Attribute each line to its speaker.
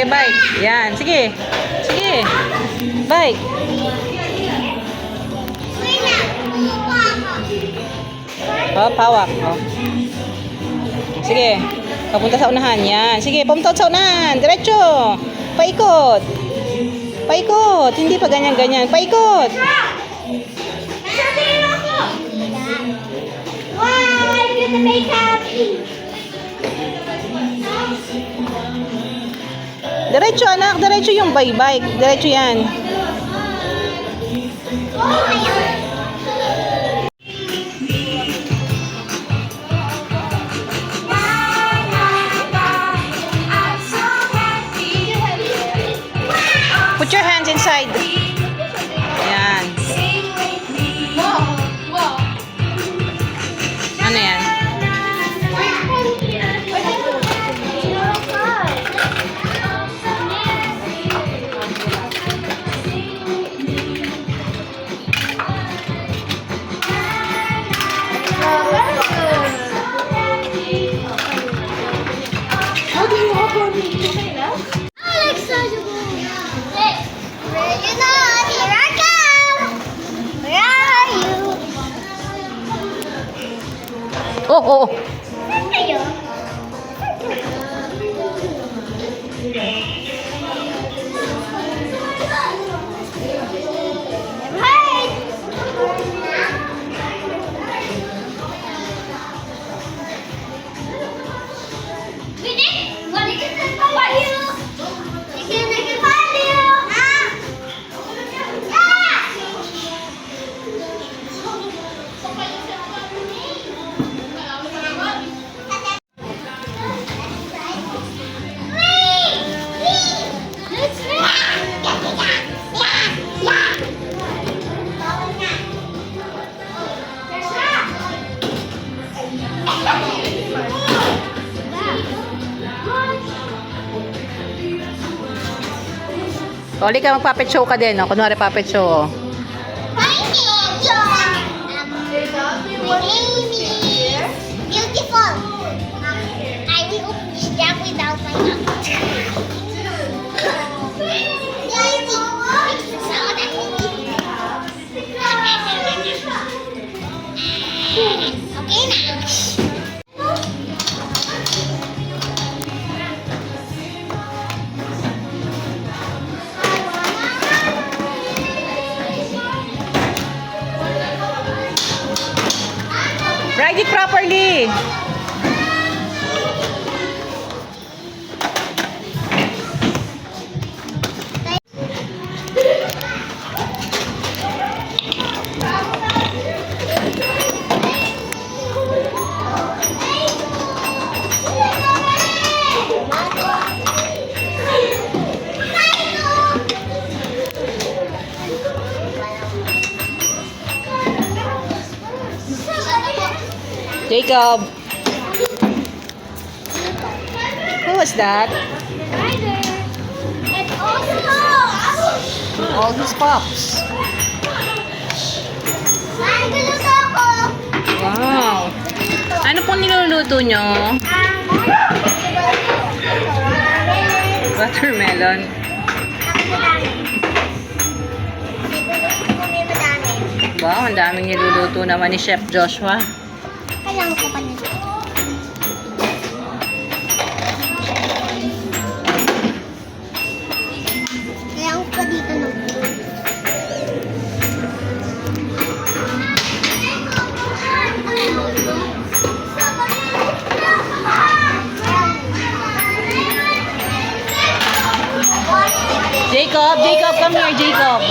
Speaker 1: Sige, bike. Yan. Sige. Sige. Bike. Hop, hawak. Oh. Sige. Papunta sa unahan. Yan. Sige, pumunta sa unahan. Diretso. Paikot. Paikot. Hindi pa ganyan-ganyan. Paikot.
Speaker 2: Wow, I'm gonna make happy.
Speaker 1: Diretso, anak. Diretso yung bike. Diretso yan. Put your hands inside. Yan. Ano yan?
Speaker 2: How do you hop on me? Okay now? Alex, Reginald, here I come. Where are you?
Speaker 1: Oh, oh.
Speaker 2: Saan kayo? Right. What did you say about you? You can find you.
Speaker 1: Oli ka, mag-puppet show ka din. Oh. Kunwari puppet show. Oh.
Speaker 2: My name is Beautiful. I will open this jam without my mouth. Okay now.
Speaker 1: Ride it properly. Jacob. Who was that?
Speaker 2: And also,
Speaker 1: All these pups.
Speaker 2: nandito ako.
Speaker 1: Wow. Ano pong niluluto nyo? Watermelon. Wow, ang daming niluluto naman ni Chef Joshua.
Speaker 2: Kailangan ko pa nito. Kailangan ko pa dito ng
Speaker 1: Jacob, come here, Jacob.